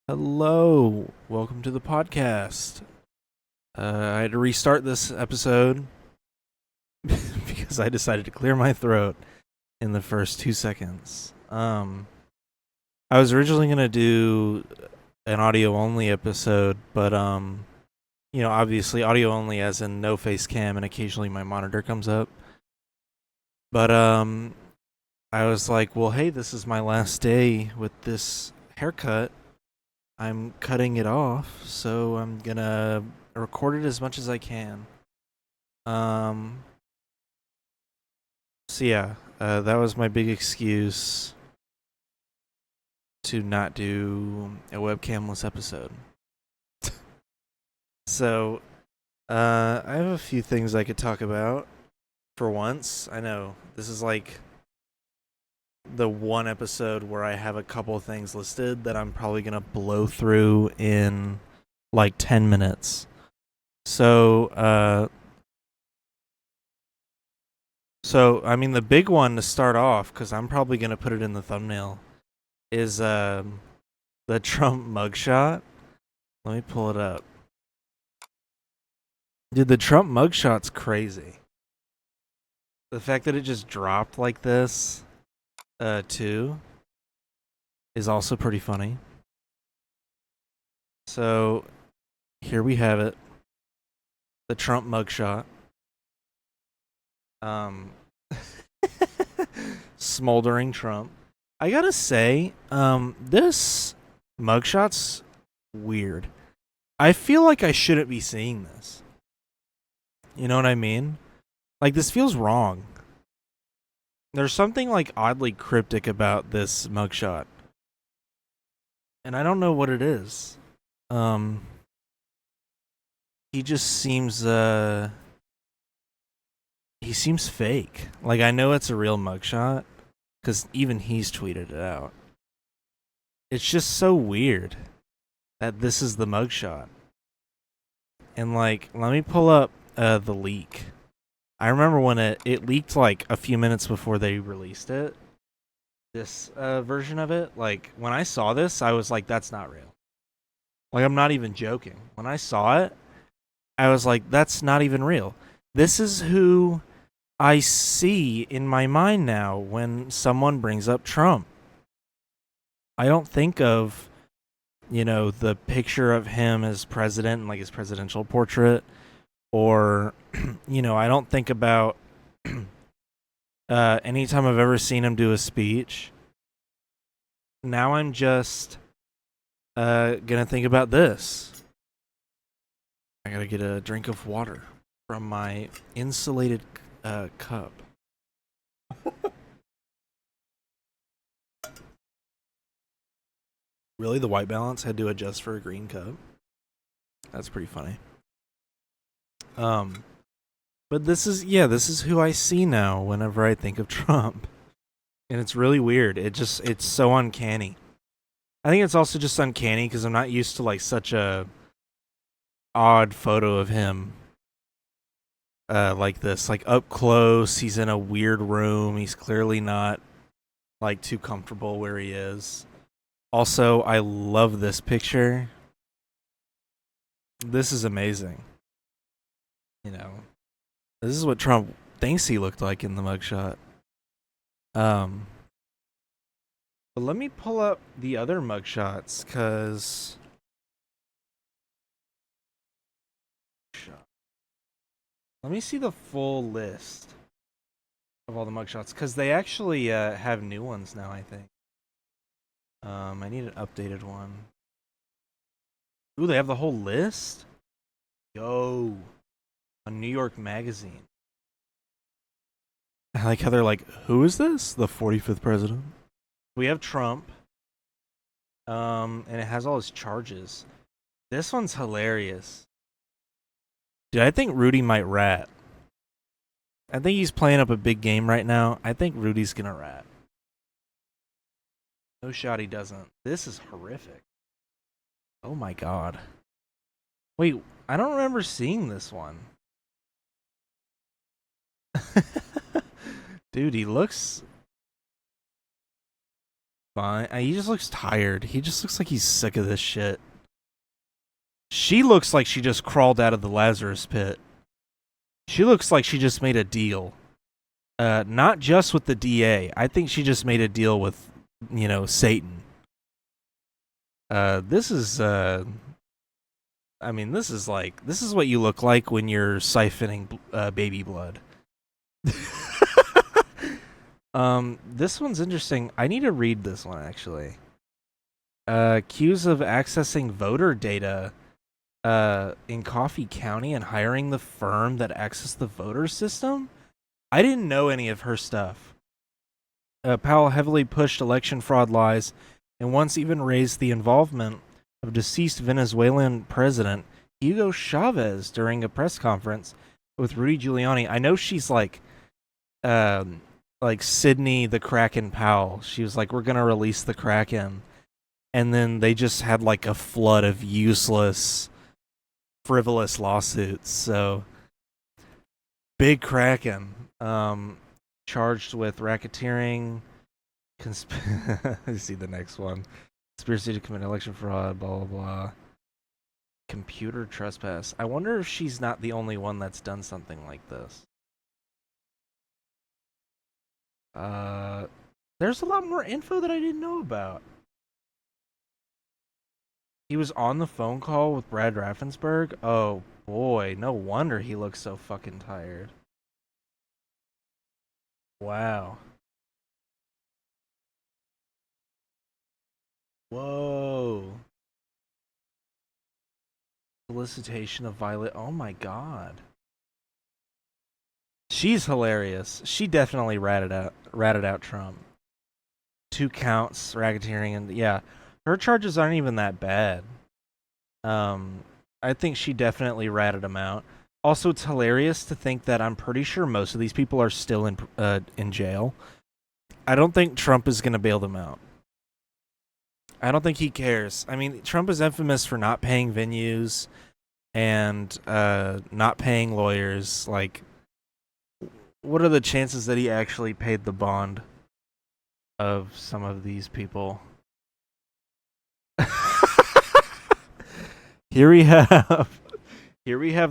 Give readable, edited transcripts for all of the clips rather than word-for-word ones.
Hello, welcome to the podcast. I had to restart this episode because I decided to clear my throat in the first 2 seconds. I was originally gonna do an audio only episode, but obviously audio only as in no face cam, and occasionally my monitor comes up. But I was like, well, hey, this is my last day with this haircut. I'm cutting it off, so I'm gonna record it as much as I can. So yeah, that was my big excuse to not do a webcamless episode. So, I have a few things I could talk about for once. I know this is like the one episode where I have a couple of things listed that I'm probably gonna blow through in like 10 minutes. So I mean the big one to start off, because I'm probably gonna put it in the thumbnail, is the Trump mugshot. Let me pull it up. Dude, the Trump mugshot's crazy. The fact that it just dropped like this too is also pretty funny. So here we have it. The Trump mugshot. Smoldering Trump. I gotta say, this mugshot's weird. I feel like I shouldn't be seeing this. You know what I mean? Like, this feels wrong. There's something like oddly cryptic about this mugshot, and I don't know what it is. He just seems he seems fake. Like, I know it's a real mugshot because even he's tweeted it out. It's just so weird that this is the mugshot. And like, let me pull up the leak. I remember when it leaked like a few minutes before they released it. This version of it. Like, when I saw this, I was like, that's not real. Like, I'm not even joking. When I saw it, I was like, that's not even real. This is who I see in my mind now when someone brings up Trump. I don't think of, the picture of him as president and like his presidential portrait, or, I don't think about anytime I've ever seen him do a speech. Now I'm just gonna think about this. I gotta get a drink of water from my insulated cup. Really, the white balance had to adjust for a green cup? That's pretty funny. But this is who I see now whenever I think of Trump. And it's really weird. It's so uncanny. I think it's also just uncanny because I'm not used to like such a odd photo of him like this. Like, up close, he's in a weird room. He's clearly not like too comfortable where he is. Also, I love this picture. This is amazing. This is what Trump thinks he looked like in the mugshot. But let me pull up the other mugshots, cause let me see the full list of all the mugshots, cause they actually have new ones now, I think. I need an updated one. Ooh, they have the whole list? Yo. On New York Magazine. I like how they're like, who is this? The 45th president? We have Trump. And it has all his charges. This one's hilarious. Dude, I think Rudy might rat. I think he's playing up a big game right now. I think Rudy's gonna rat. No shot he doesn't. This is horrific. Oh my god. Wait, I don't remember seeing this one. Dude, he looks Fine. He just looks tired. He just looks like he's sick of this shit. She looks like she just crawled out of the Lazarus pit. She looks like she just made a deal. Not just with the DA. I think she just made a deal with, Satan. This is this is what you look like when you're siphoning baby blood. This one's interesting. I need to read this one actually. Accused of accessing voter data in Coffee County and hiring the firm that accessed the voter system. I didn't know any of her stuff. Powell heavily pushed election fraud lies and once even raised the involvement of deceased Venezuelan president Hugo Chavez during a press conference with Rudy Giuliani. I know she's like Sydney the Kraken Powell. She was like, we're going to release the Kraken. And then they just had like a flood of useless, frivolous lawsuits. So, big Kraken. Charged with racketeering. Let's see the next one. Conspiracy to commit election fraud, blah, blah, blah. Computer trespass. I wonder if she's not the only one that's done something like this. There's a lot more info that I didn't know about. He was on the phone call with Brad Raffensperger. Oh boy, no wonder he looks so fucking tired. Wow. Whoa. Solicitation of Violet. Oh my god. She's hilarious. She definitely ratted out Trump. 2 counts, racketeering, and yeah, her charges aren't even that bad. I think she definitely ratted him out. Also, it's hilarious to think that I'm pretty sure most of these people are still in jail. I don't think Trump is going to bail them out. I don't think he cares. I mean, Trump is infamous for not paying venues and not paying lawyers. Like, what are the chances that he actually paid the bond of some of these people? Here we have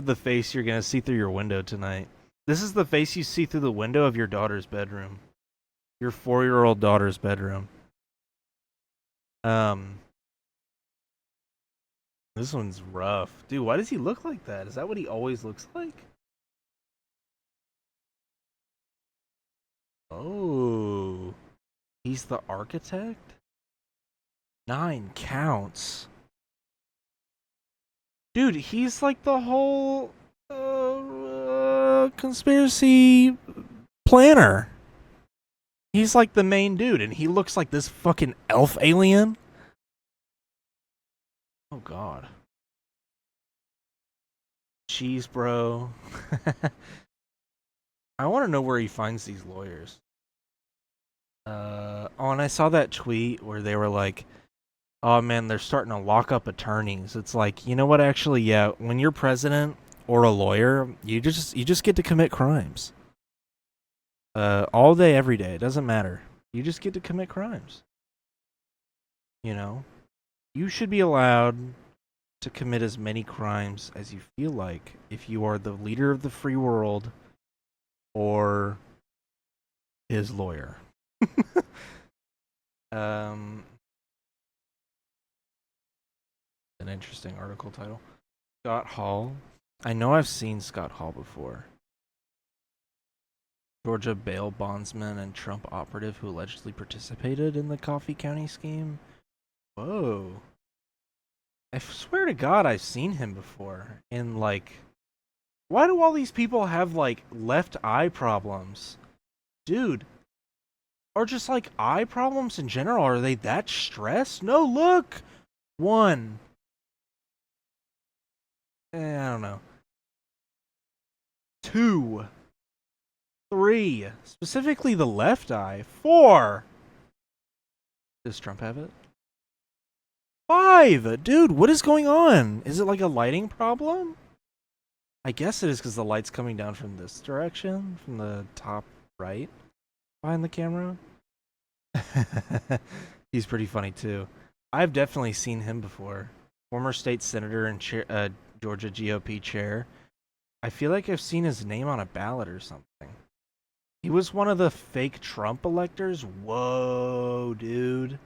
the face you're gonna see through your window tonight. This is the face you see through the window of your daughter's bedroom. Your 4-year-old daughter's bedroom. This one's rough. Dude, why does he look like that? Is that what he always looks like? Oh. He's the architect? 9 counts. Dude, he's like the whole conspiracy planner. He's like the main dude, and he looks like this fucking elf alien. Oh god. Cheese, bro. I want to know where he finds these lawyers. And I saw that tweet where they were like, oh man, they're starting to lock up attorneys. It's like, you know what, actually, yeah, when you're president or a lawyer, you just get to commit crimes. All day, every day. It doesn't matter. You just get to commit crimes. You know? You should be allowed to commit as many crimes as you feel like if you are the leader of the free world or his lawyer. An interesting article title. Scott Hall. I know I've seen Scott Hall before. Georgia bail bondsman and Trump operative who allegedly participated in the Coffee County scheme. Whoa. I swear to God I've seen him before. In like... Why do all these people have like left eye problems? Dude. Or just like eye problems in general. Are they that stressed? No, look! 1. I don't know. 2. 3. Specifically the left eye. 4. Does Trump have it? 5. Dude, what is going on? Is it like a lighting problem? I guess it is because the light's coming down from this direction. From the top right. Behind the camera. He's pretty funny too. I've definitely seen him before. Former state senator and Georgia GOP chair. I feel like I've seen his name on a ballot or something. He was one of the fake Trump electors. Whoa, dude.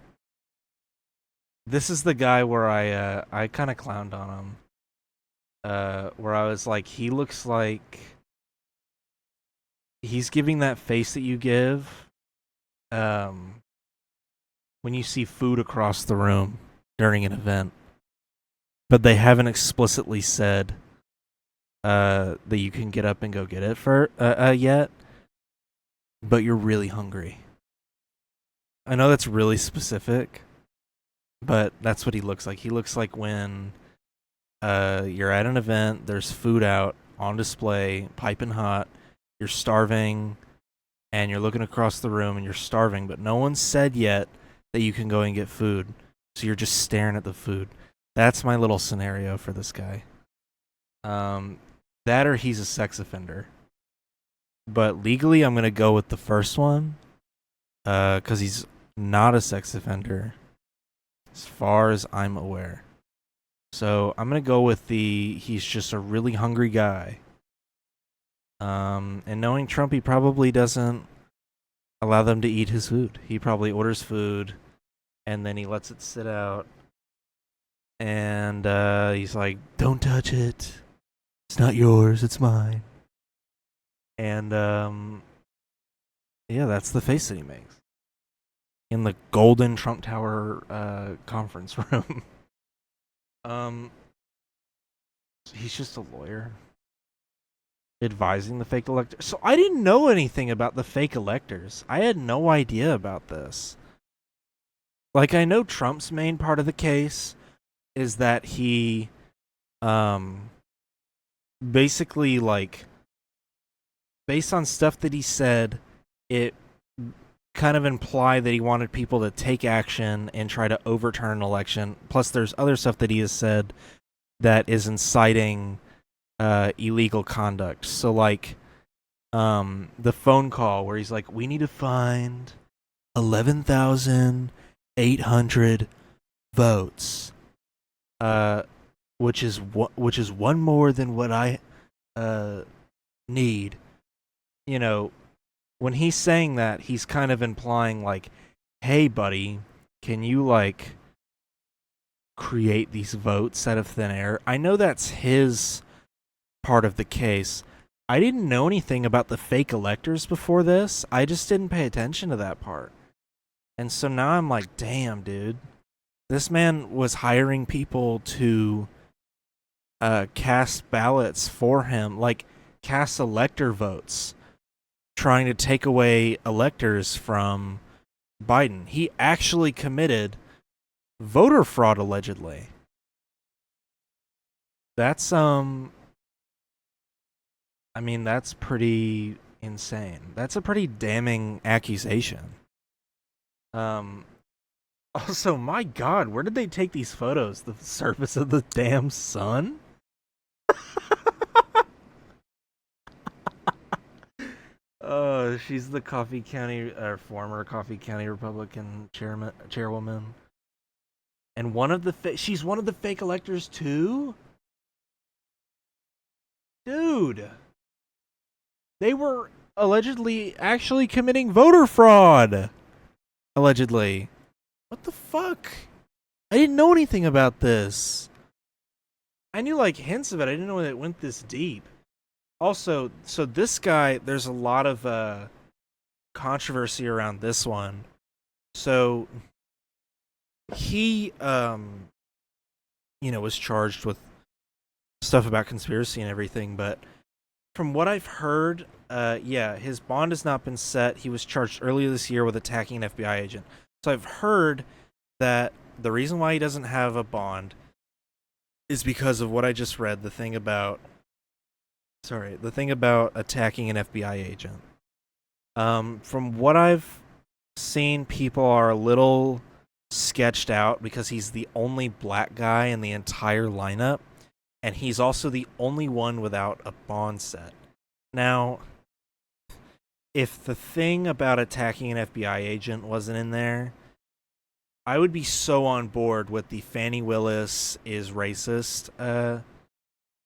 This is the guy where I kind of clowned on him. Where I was like, he looks like he's giving that face that you give when you see food across the room during an event, but they haven't explicitly said that you can get up and go get it for yet, but you're really hungry. I know that's really specific, but that's what he looks like. He looks like when you're at an event, there's food out on display, piping hot, you're starving, and you're looking across the room and you're starving, but no one said yet that you can go and get food, so you're just staring at the food. That's my little scenario for this guy. That or he's a sex offender. But legally, I'm going to go with the first one, because he's not a sex offender, as far as I'm aware. So I'm going to go with he's just a really hungry guy. And knowing Trump, he probably doesn't allow them to eat his food. He probably orders food, and then he lets it sit out. And he's like, don't touch it. It's not yours, it's mine. And yeah, that's the face that he makes. In the golden Trump Tower conference room. He's just a lawyer advising the fake electors. So I didn't know anything about the fake electors. I had no idea about this. Like, I know Trump's main part of the case is that he basically, like, based on stuff that he said, it kind of implied that he wanted people to take action and try to overturn an election. Plus, there's other stuff that he has said that is inciting illegal conduct. So, like, the phone call where he's like, we need to find 11,800 votes, which is one more than what I need. You know, when he's saying that, he's kind of implying, like, hey, buddy, can you, like, create these votes out of thin air? I know that's his part of the case. I didn't know anything about the fake electors before this. I just didn't pay attention to that part. And so now I'm like, damn, dude. This man was hiring people to cast ballots for him, like cast elector votes, trying to take away electors from Biden. He actually committed voter fraud, allegedly. That's I mean, that's pretty insane. That's a pretty damning accusation. Also, my God, where did they take these photos? The surface of the damn sun? She's the Coffee County, former Coffee County Republican chairwoman. And she's one of the fake electors too? Dude. They were allegedly actually committing voter fraud. Allegedly. What the fuck? I didn't know anything about this. I knew, like, hints of it. I didn't know that it went this deep. Also, so this guy, there's a lot of controversy around this one. So he was charged with stuff about conspiracy and everything, but from what I've heard, his bond has not been set. He was charged earlier this year with attacking an FBI agent. So I've heard that the reason why he doesn't have a bond is because of what I just read, the thing about attacking an FBI agent. From what I've seen, people are a little sketched out because he's the only black guy in the entire lineup, and he's also the only one without a bond set. Now, if the thing about attacking an FBI agent wasn't in there, I would be so on board with the Fannie Willis is racist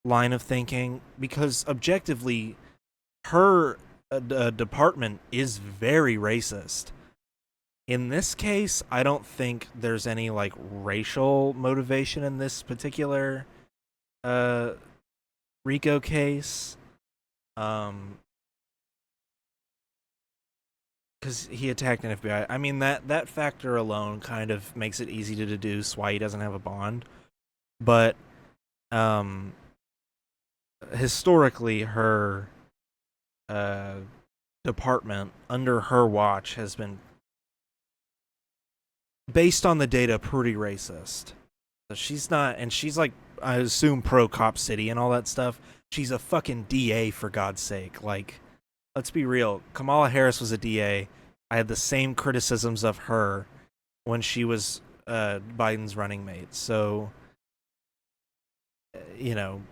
line of thinking, because objectively, her department is very racist. In this case, I don't think there's any like racial motivation in this particular RICO case. Because he attacked an FBI. I mean, that factor alone kind of makes it easy to deduce why he doesn't have a bond. But historically, her department under her watch has been, based on the data, pretty racist. So she's not, and she's like, I assume, pro Cop City and all that stuff. She's a fucking DA, for God's sake. Like, let's be real. Kamala Harris was a DA. I had the same criticisms of her when she was Biden's running mate. So, you know,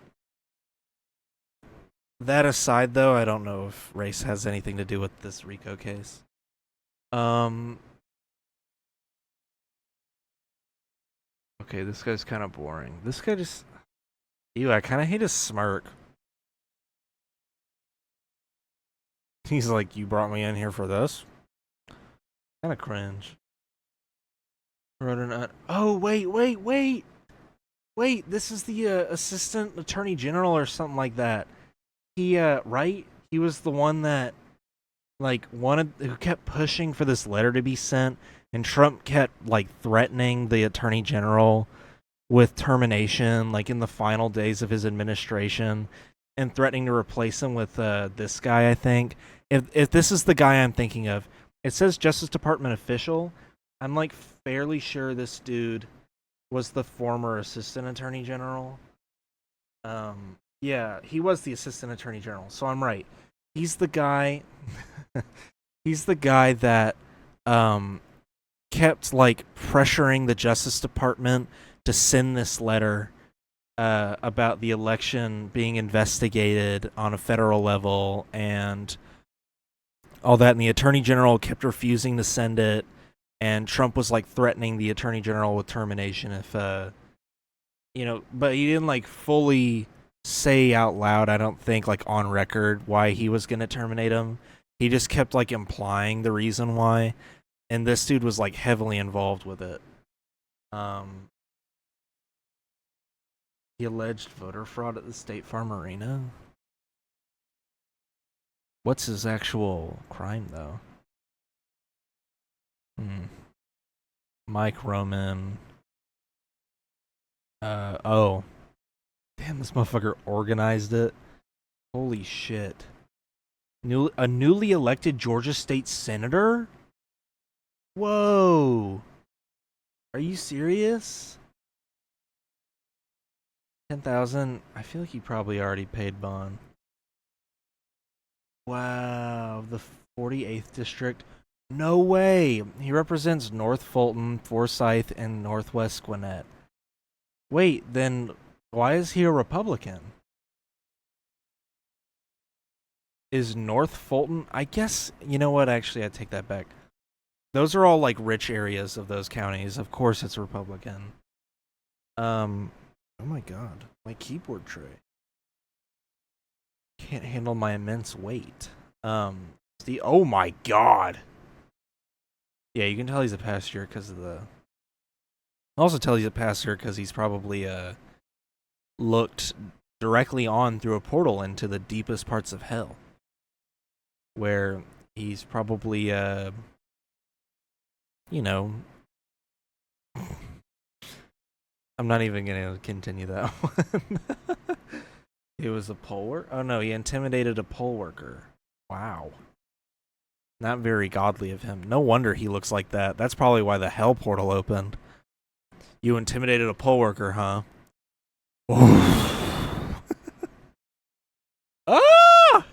that aside, though, I don't know if race has anything to do with this RICO case. Okay, this guy's kind of boring. This guy just... Ew, I kind of hate his smirk. He's like, you brought me in here for this? Kind of cringe. Oh, wait. This is the assistant attorney general or something like that. He, right? He was the one that, like, who kept pushing for this letter to be sent, and Trump kept, like, threatening the attorney general with termination, like, in the final days of his administration, and threatening to replace him with this guy, I think. If this is the guy I'm thinking of, it says Justice Department official. I'm, like, fairly sure this dude was the former assistant attorney general. Yeah, he was the assistant attorney general, so I'm right. He's the guy... he's the guy that kept, like, pressuring the Justice Department to send this letter about the election being investigated on a federal level and all that, and the attorney general kept refusing to send it, and Trump was, like, threatening the attorney general with termination if, you know, but he didn't, like, fully say out loud, I don't think, like, on record, why he was going to terminate him. He just kept, like, implying the reason why, and this dude was, like, heavily involved with it. He alleged voter fraud at the State Farm Arena? What's his actual crime, though? Mike Roman. Oh. Damn, this motherfucker organized it. Holy shit. A newly elected Georgia state senator? Whoa. Are you serious? 10,000. I feel like he probably already paid bond. Wow. The 48th district. No way. He represents North Fulton, Forsyth, and Northwest Gwinnett. Wait, then why is he a Republican? Is North Fulton... I guess... You know what? Actually, I take that back. Those are all, like, rich areas of those counties. Of course it's Republican. Oh my god. My keyboard tray. Can't handle my immense weight. Oh my god. Yeah, you can tell he's a pastor because of the... Also tell he's a pastor because he's probably, looked directly on through a portal into the deepest parts of hell. Where he's probably, you know... I'm not even going to continue that one. He was a poll worker? Oh no, he intimidated a poll worker. Wow. Not very godly of him. No wonder he looks like that. That's probably why the hell portal opened. You intimidated a poll worker, huh? Ah!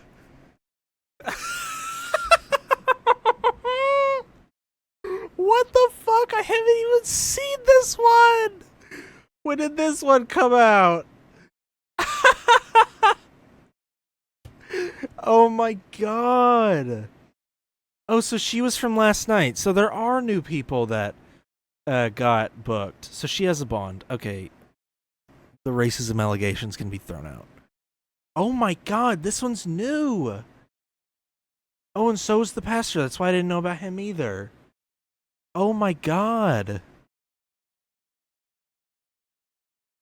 What the fuck? I haven't even seen this one! When did this one come out? Oh my god. Oh, so she was from last night. So there are new people that got booked. So she has a bond. Okay, the racism allegations can be thrown out. Oh my god, this one's new. Oh, and so is the pastor. That's why I didn't know about him either. Oh my god.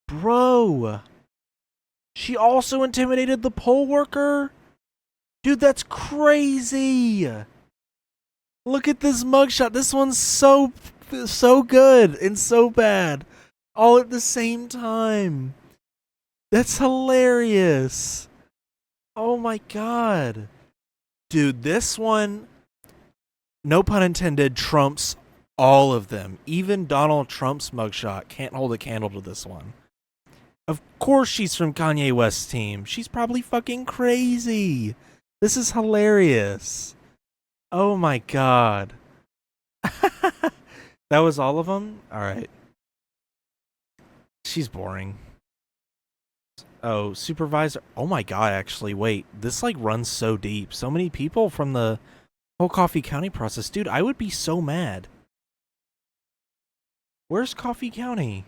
Bro. She also intimidated the poll worker? Dude, that's crazy. Look at this mugshot. This one's so good and so bad. All at the same time. That's hilarious. Oh my god. Dude, this one, no pun intended, trumps all of them. Even Donald Trump's mugshot can't hold a candle to this one. Of course she's from Kanye West's team. She's probably fucking crazy. This is hilarious. Oh my god. That was all of them? Alright. She's boring. Oh, supervisor. Oh my god, actually, wait. This like runs so deep. So many people from the whole Coffee County process. Dude, I would be so mad. Where's Coffee County?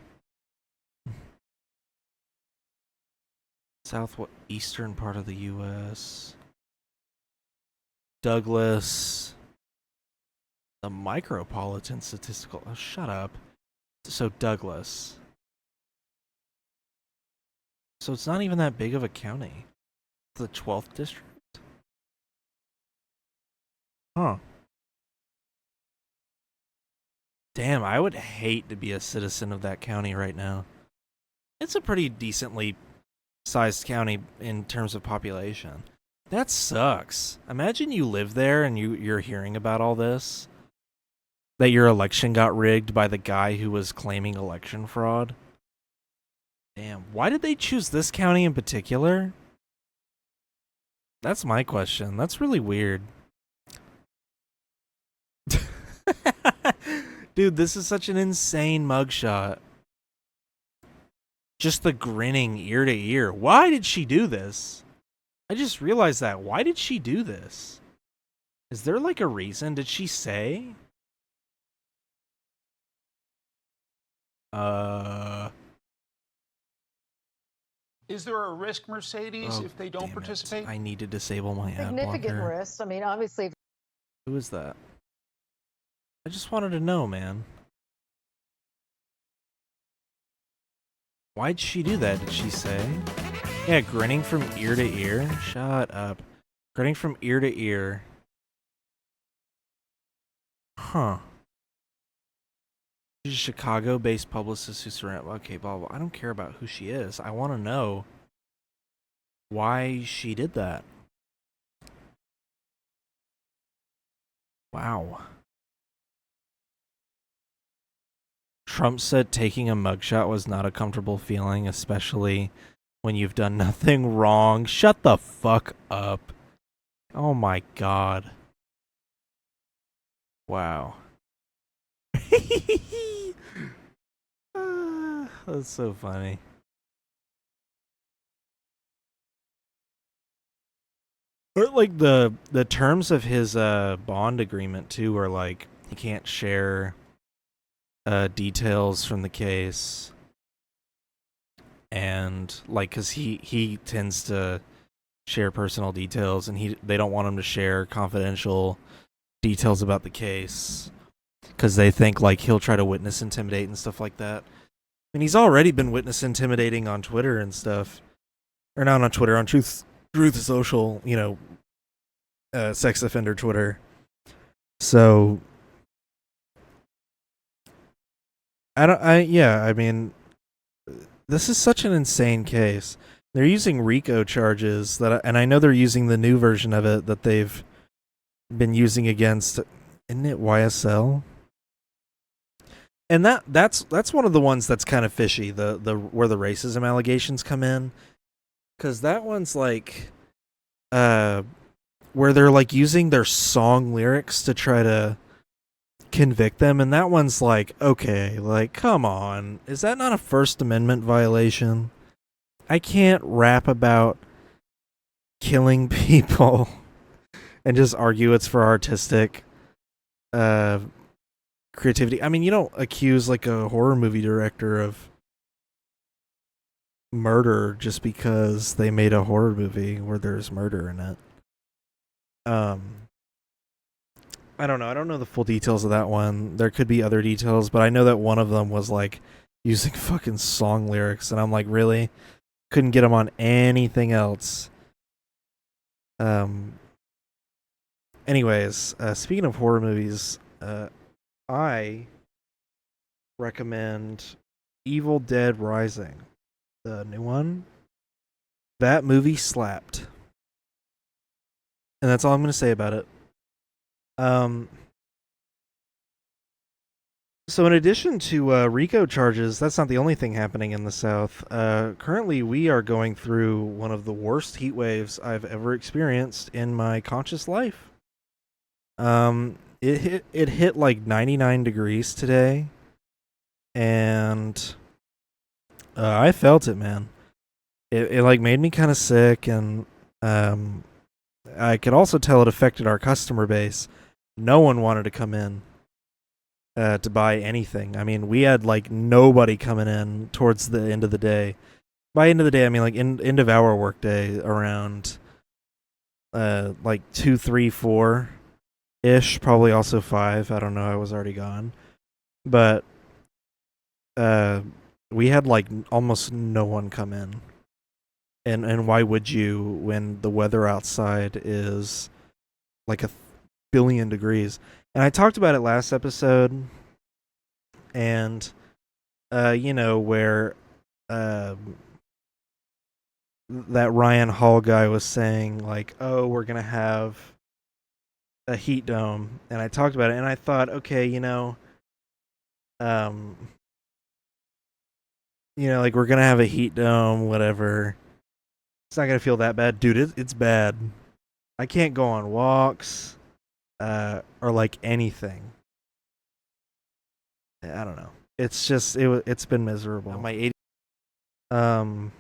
Southeastern part of the U.S. Douglas. The Micropolitan Statistical... Oh, shut up. So, Douglas. So it's not even that big of a county. The 12th district? Huh. Damn, I would hate to be a citizen of that county right now. It's a pretty decently sized county in terms of population. That sucks. Imagine you live there and you're hearing about all this. That your election got rigged by the guy who was claiming election fraud. Damn, why did they choose this county in particular? That's my question. That's really weird. Dude, this is such an insane mugshot. Just the grinning ear to ear. Why did she do this? I just realized that. Why did she do this? Is there like a reason? Did she say? Is there a risk, Mercedes, if they don't participate? I need to disable my ad blocker. Significant risk. I mean, obviously. Who is that? I just wanted to know, man. Why'd she do that? Did she say? Yeah, grinning from ear to ear? Shut up. Grinning from ear to ear. Huh. She's a Chicago-based publicist who surrounded... Okay, blah, blah. I don't care about who she is. I want to know why she did that. Wow. Trump said taking a mugshot was not a comfortable feeling, especially when you've done nothing wrong. Shut the fuck up. Oh my god. Wow. That's so funny. Or like the terms of his bond agreement too are like he can't share details from the case, and like because he tends to share personal details, and they don't want him to share confidential details about the case because they think like he'll try to witness intimidate and stuff like that. And he's already been witness intimidating on Twitter and stuff, or not on Twitter, on Truth Social, you know, sex offender Twitter. So I mean, this is such an insane case. They're using RICO charges and I know they're using the new version of it that they've been using against, isn't it YSL? And that's one of the ones that's kind of fishy, the where the racism allegations come in, because that one's like where they're like using their song lyrics to try to convict them, and that one's like, okay, like come on, is that not a First Amendment violation? I can't rap about killing people and just argue it's for artistic creativity. I mean, you don't accuse like a horror movie director of murder just because they made a horror movie where there's murder in it. I don't know. I don't know the full details of that one. There could be other details, but I know that one of them was like using fucking song lyrics, and I'm like, really? Couldn't get them on anything else. Anyways, speaking of horror movies, I recommend Evil Dead Rising, the new one. That movie slapped. And that's all I'm going to say about it. So in addition to RICO charges, that's not the only thing happening in the South. Currently, we are going through one of the worst heat waves I've ever experienced in my conscious life. It hit like 99 degrees today, and I felt it, man. It like made me kind of sick, and I could also tell it affected our customer base. No one wanted to come in to buy anything. I mean, we had like nobody coming in towards the end of the day. By end of the day, I mean like end of our workday around like 2, 3, 4 ish, probably also 5. I don't know. I was already gone, but we had like almost no one come in. And why would you when the weather outside is like a billion degrees? And I talked about it last episode, and where that Ryan Hall guy was saying like, "Oh, we're gonna have a heat dome," and I talked about it, and I thought, okay, like we're gonna have a heat dome, whatever. It's not gonna feel that bad, dude. It's bad. I can't go on walks, or like anything. I don't know. It's just it's been miserable. My 80. Oh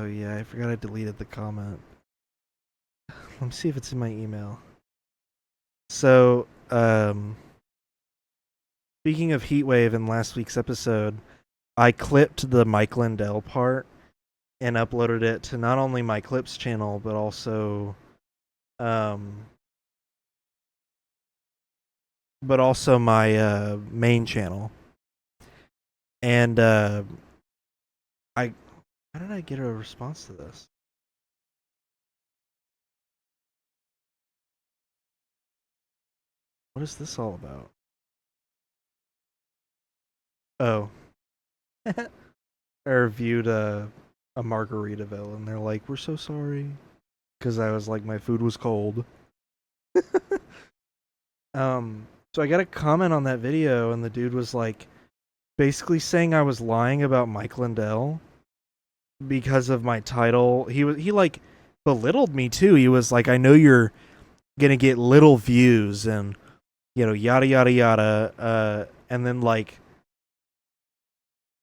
yeah, I forgot I deleted the comment. Let me see if it's in my email. So, speaking of Heatwave in last week's episode, I clipped the Mike Lindell part and uploaded it to not only my Clips channel, but also my main channel. And how did I get a response to this? What is this all about? Oh. I reviewed a Margaritaville, and they're like, "We're so sorry," because I was like, my food was cold. So I got a comment on that video, and the dude was like, basically saying I was lying about Mike Lindell because of my title. He like belittled me too. He was like, "I know you're gonna get little views," and yada yada yada. And then like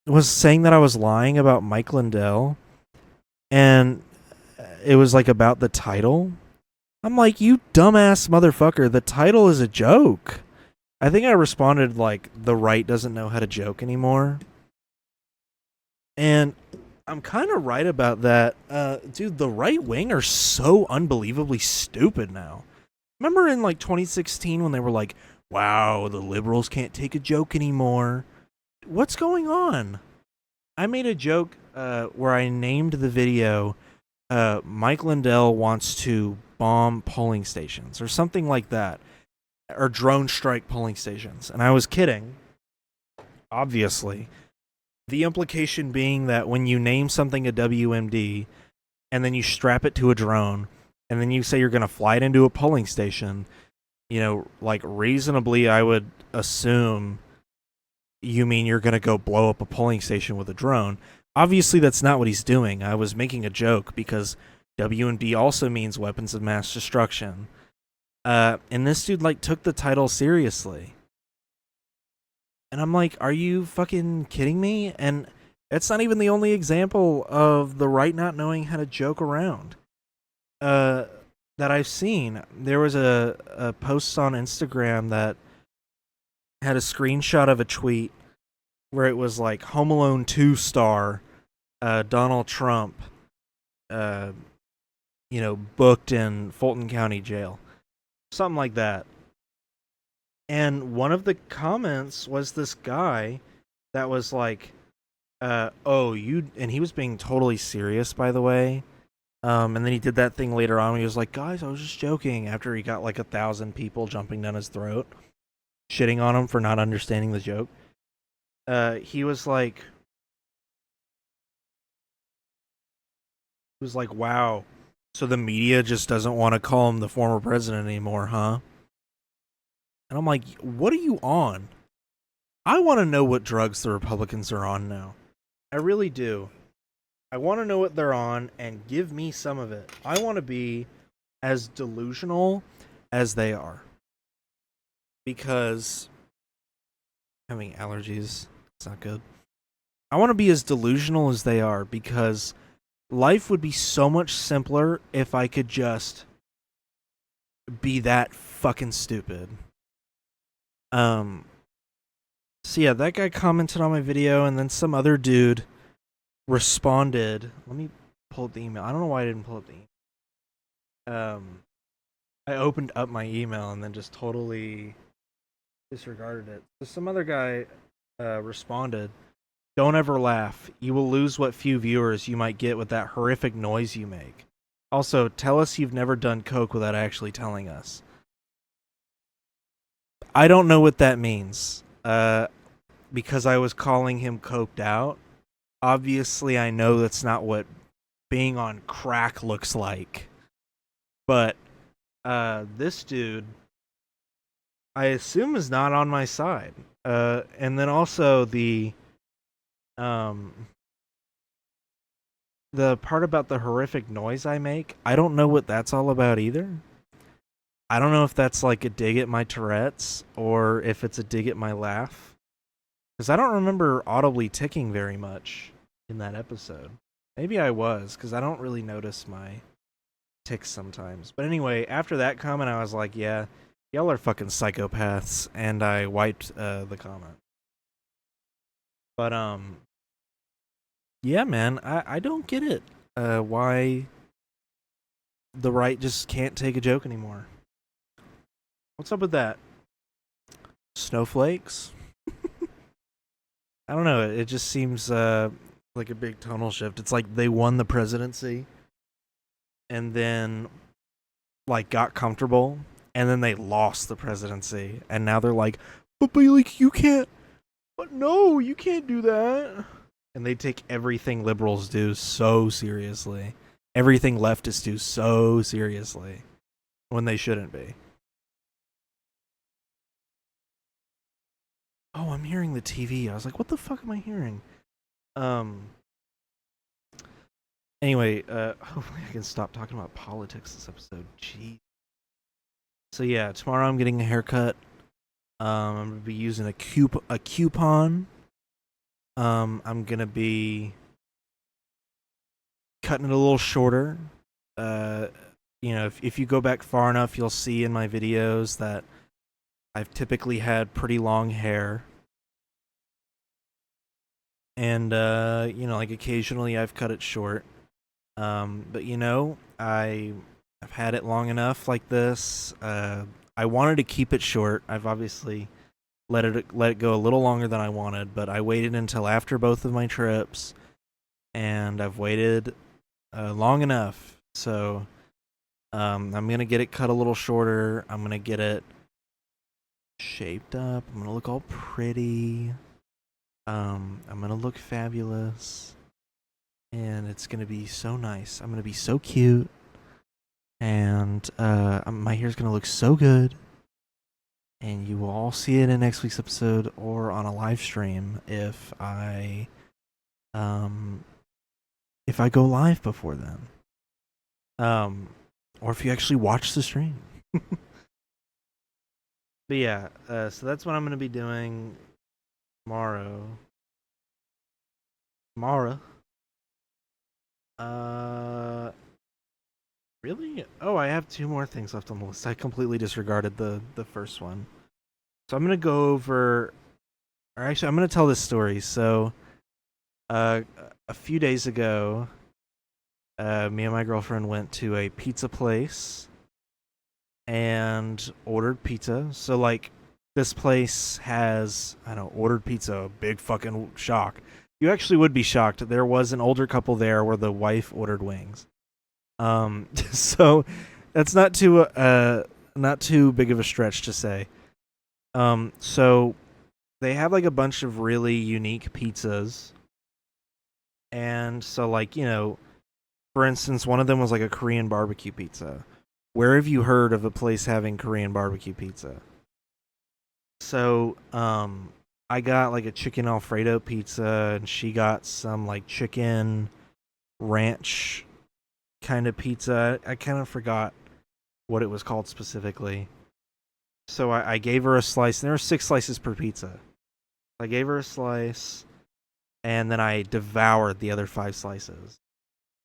was saying that I was lying about Mike Lindell, and it was like about the title. I'm like, you dumbass motherfucker, the title is a joke. I think I responded like, the right doesn't know how to joke anymore. And I'm kind of right about that. Dude, the right wing are so unbelievably stupid now. Remember in like 2016 when they were like, wow, the liberals can't take a joke anymore? What's going on? I made a joke where I named the video Mike Lindell wants to bomb polling stations or something like that, or drone strike polling stations. And I was kidding, obviously. The implication being that when you name something a WMD and then you strap it to a drone and then you say you're going to fly it into a polling station, like reasonably I would assume you mean you're going to go blow up a polling station with a drone. Obviously, that's not what he's doing. I was making a joke because WMD also means weapons of mass destruction. And this dude like took the title seriously. And I'm like, are you fucking kidding me? And it's not even the only example of the right not knowing how to joke around. that I've seen. There was a post on Instagram that had a screenshot of a tweet where it was like Home Alone 2 star Donald Trump, uh, booked in Fulton County Jail. Something like that. And one of the comments was this guy that was like, oh, and he was being totally serious, by the way. And then he did that thing later on. Where he was like, guys, I was just joking, after he got like 1,000 people jumping down his throat, shitting on him for not understanding the joke. He was like, wow, so the media just doesn't want to call him the former president anymore, huh? And I'm like, what are you on? I want to know what drugs the Republicans are on now. I really do. I want to know what they're on and give me some of it. I want to be as delusional as they are. Because having allergies, it's not good. I want to be as delusional as they are, because life would be so much simpler if I could just be that fucking stupid. So yeah, that guy commented on my video, and then some other dude responded. Let me pull up the email. I don't know why I didn't pull up the email. I opened up my email and then just totally disregarded it. So some other guy responded, "Don't ever laugh. You will lose what few viewers you might get with that horrific noise you make. Also, tell us you've never done coke without actually telling us." I don't know what that means. Because I was calling him coked out. Obviously, I know that's not what being on crack looks like. But this dude, I assume, is not on my side. And then also the part about the horrific noise I make, I don't know what that's all about either. I don't know if that's like a dig at my Tourette's or if it's a dig at my laugh. Because I don't remember audibly ticking very much in that episode. Maybe I was, because I don't really notice my ticks sometimes. But anyway, after that comment, I was like, yeah, y'all are fucking psychopaths. And I wiped the comment. But, yeah, man, I don't get it. Why the right just can't take a joke anymore. What's up with that? Snowflakes? I don't know. It just seems like a big tonal shift. It's like they won the presidency and then like got comfortable, and then they lost the presidency, and now they're like, but like you can't. But no, you can't do that. And they take everything liberals do so seriously. Everything leftists do so seriously when they shouldn't be. Oh, I'm hearing the TV. I was like, what the fuck am I hearing? Anyway, hopefully I can stop talking about politics this episode. Jeez. So yeah, tomorrow I'm getting a haircut. I'm gonna be using a coupon. I'm gonna be cutting it a little shorter. If you go back far enough, you'll see in my videos that I've typically had pretty long hair. And, like occasionally I've cut it short. But I've had it long enough like this. I wanted to keep it short. I've obviously let it go a little longer than I wanted, but I waited until after both of my trips, and I've waited long enough. So I'm gonna get it cut a little shorter. I'm gonna get it shaped up. I'm gonna look all pretty. I'm gonna look fabulous, and it's gonna be so nice. I'm gonna be so cute, and my hair's gonna look so good. And you will all see it in next week's episode or on a live stream if I go live before then. Or if you actually watch the stream. But yeah, so that's what I'm gonna be doing tomorrow. Really? Oh, I have two more things left on the list. I completely disregarded the first one. So I'm gonna go over. Or actually, I'm gonna tell this story. So, uh, a few days ago, me and my girlfriend went to a pizza place and ordered pizza. So like, this place has, I don't know, ordered pizza. Big fucking shock. You actually would be shocked. There was an older couple there where the wife ordered wings. So that's not too big of a stretch to say. So they have like a bunch of really unique pizzas, and so like for instance, one of them was like a Korean barbecue pizza. Where have you heard of a place having Korean barbecue pizza? So I got like a chicken Alfredo pizza, and she got some like chicken ranch kind of pizza. I kind of forgot what it was called specifically. So I gave her a slice, and there were 6 slices per pizza. I gave her a slice, and then I devoured the other 5 slices.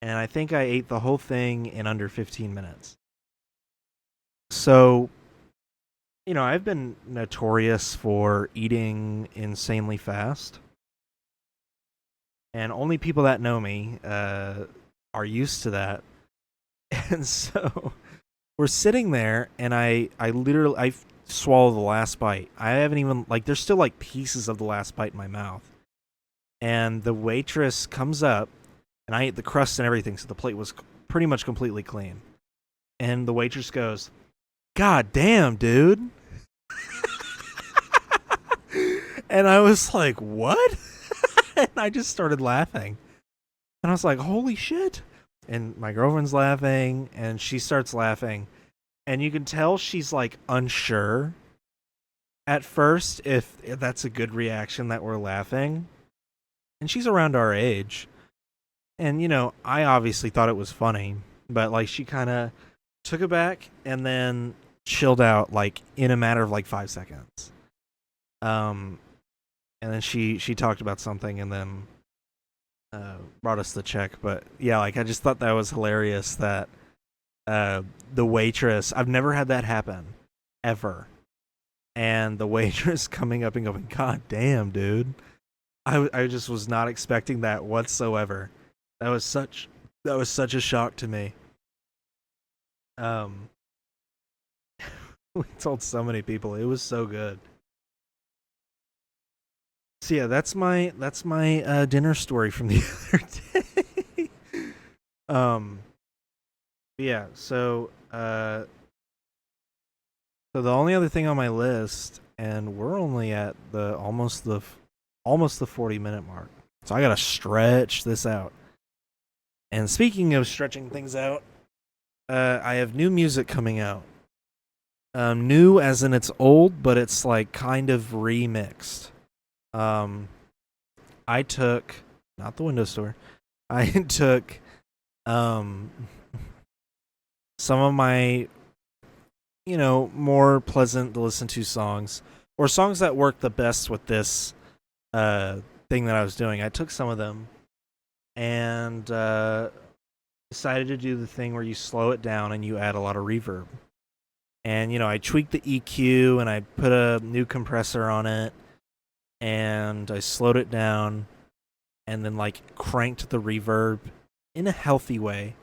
And I think I ate the whole thing in under 15 minutes. So, I've been notorious for eating insanely fast. And only people that know me are used to that. And so we're sitting there, and I swallow the last bite. I haven't even there's still like pieces of the last bite in my mouth. And the waitress comes up, and I ate the crust and everything, so the plate was pretty much completely clean. And the waitress goes, "God damn, dude." And I was like, "What?" And I just started laughing. And I was like, "Holy shit." And my girlfriend's laughing, and she starts laughing. And you can tell she's like unsure at first if that's a good reaction that we're laughing. And she's around our age. And I obviously thought it was funny, but like she kind of took it back and then chilled out like in a matter of like 5 seconds. And then she talked about something, and then brought us the check. But yeah, like I just thought that was hilarious that the waitress, I've never had that happen ever, and the waitress coming up and going, "God damn, dude." I just was not expecting that whatsoever. That was such a shock to me. We told so many people. It was so good. So yeah, that's my dinner story from the other day. um yeah, so the only other thing on my list, and we're only at the almost the 40-minute mark. So I got to stretch this out. And speaking of stretching things out, I have new music coming out. New as in it's old, but it's like kind of remixed. I took, not the Windows Store, I took some of my more pleasant to listen to songs, or songs that work the best with this thing that I was doing. I took some of them and decided to do the thing where you slow it down and you add a lot of reverb. And I tweaked the EQ, and I put a new compressor on it, and I slowed it down, and then cranked the reverb in a healthy way.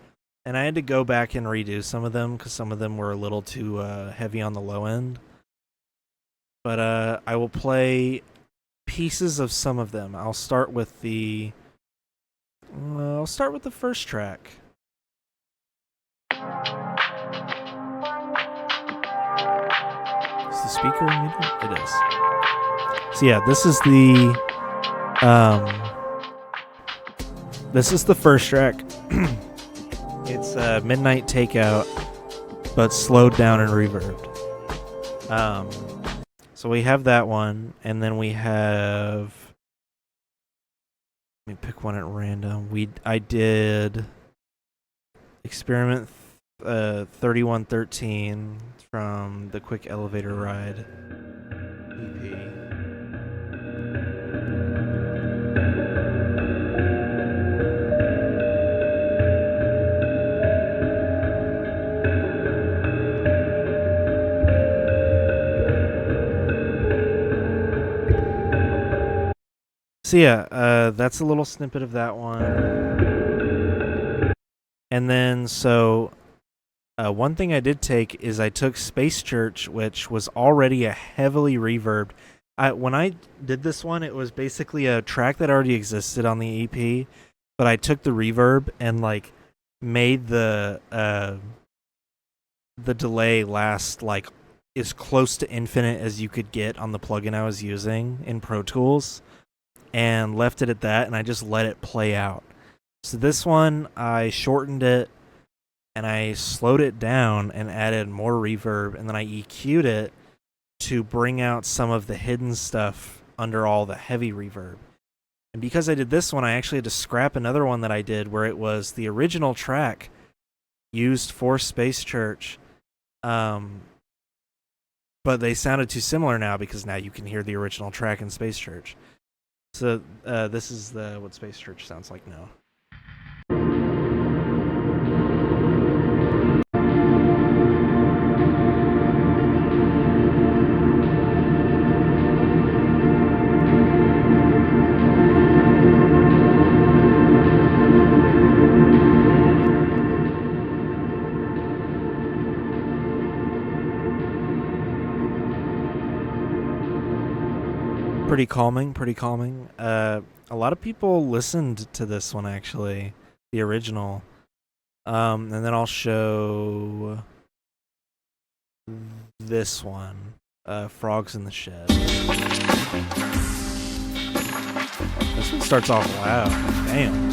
And I had to go back and redo some of them because some of them were a little too heavy on the low end. But I will play pieces of some of them. I'll start with the first track. Is the speaker muted? It is. So yeah, this is the first track. It's Midnight Takeout, but slowed down and reverbed. So we have that one, and then we have. Let me pick one at random. I did Experiment 3113 from the Quick Elevator Ride EP. So yeah, that's a little snippet of that one. And then one thing I did take is I took Space Church, which was already a heavily reverbed. When I did this one, it was basically a track that already existed on the EP, but I took the reverb and like made the delay last like as close to infinite as you could get on the plugin I was using in Pro Tools, and left it at that, and I just let it play out. So this one, I shortened it, and I slowed it down and added more reverb, and then I EQ'd it to bring out some of the hidden stuff under all the heavy reverb. And because I did this one, I actually had to scrap another one that I did where it was the original track used for Space Church, but they sounded too similar now because now you can hear the original track in Space Church. So this is what Space Church sounds like now. Pretty calming. A lot of people listened to this one, actually, the original. And then I'll show this one, Frogs in the Shed. This one starts off loud. Damn.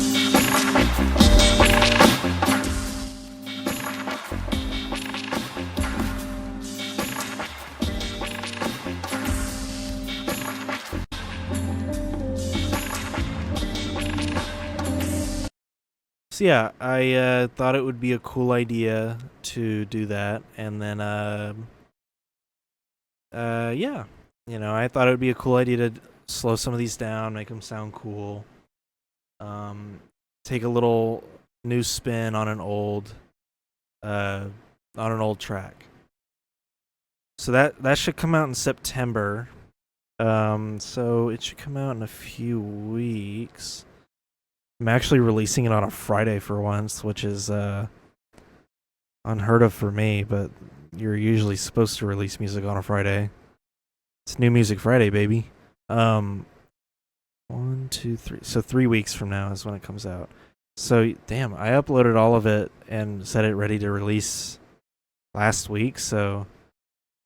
So yeah, I thought it would be a cool idea to do that, and then yeah, I thought it would be a cool idea to slow some of these down, make them sound cool, take a little new spin on an old track. So that should come out in September. So it should come out in a few weeks. I'm actually releasing it on a Friday for once, which is unheard of for me, but you're usually supposed to release music on a Friday. It's New Music Friday, baby. 1, 2, 3. So 3 weeks from now is when it comes out. So damn, I uploaded all of it and set it ready to release last week. So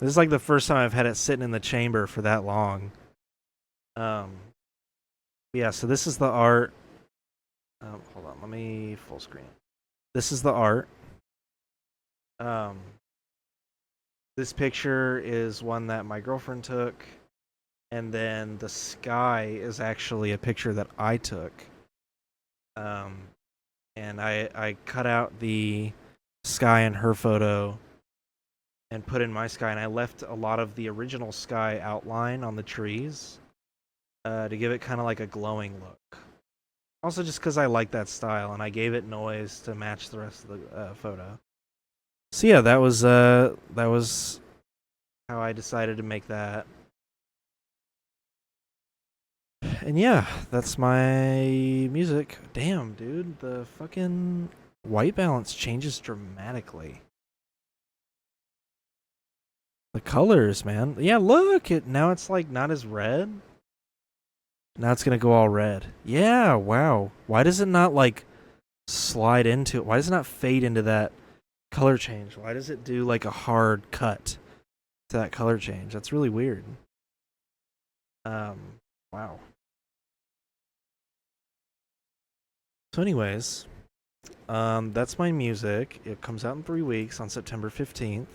this is like the first time I've had it sitting in the chamber for that long. Yeah. So this is the art. Hold on, let me full screen. This is the art. This picture is one that my girlfriend took, and then the sky is actually a picture that I took. And I cut out the sky in her photo and put in my sky, and I left a lot of the original sky outline on the trees to give it kind of like a glowing look. Also, just because I like that style, and I gave it noise to match the rest of the photo. So yeah, that was how I decided to make that. And yeah, that's my music. Damn, dude, the fucking white balance changes dramatically. The colors, man. Yeah, look, now it's like not as red. Now it's gonna go all red. Yeah, wow. Why does it not like slide into it? Why does it not fade into that color change? Why does it do like a hard cut to that color change? That's really weird. Wow. So anyways, that's my music. It comes out in 3 weeks on September 15th.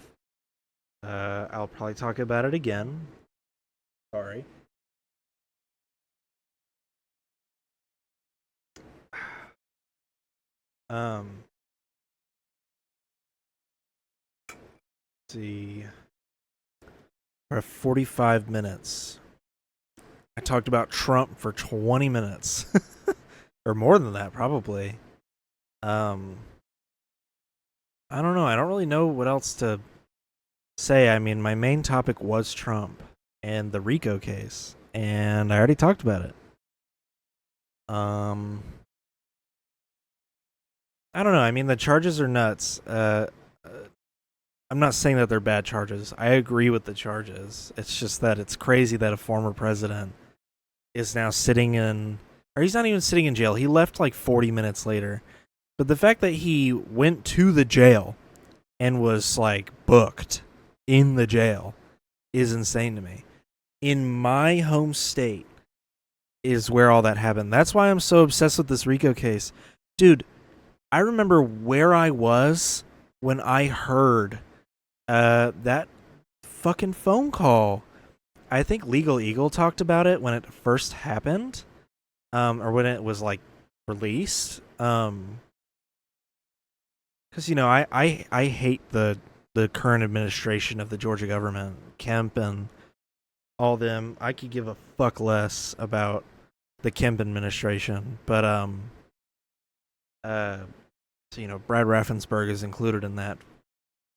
I'll probably talk about it again. Sorry. Let's see. We're at 45 minutes. I talked about Trump for 20 minutes. Or more than that, probably. I don't know. I don't really know what else to say. I mean, my main topic was Trump and the RICO case, and I already talked about it. I don't know. I mean, the charges are nuts. I'm not saying that they're bad charges. I agree with the charges. It's just that it's crazy that a former president is now sitting in, or he's not even sitting in jail. He left like 40 minutes later. But the fact that he went to the jail and was like booked in the jail is insane to me. In my home state is where all that happened. That's why I'm so obsessed with this RICO case. Dude, I remember where I was when I heard that fucking phone call. I think Legal Eagle talked about it when it first happened, or when it was like released. Because I hate the current administration of the Georgia government, Kemp and all them. I could give a fuck less about the Kemp administration, but so Brad Raffensperger is included in that.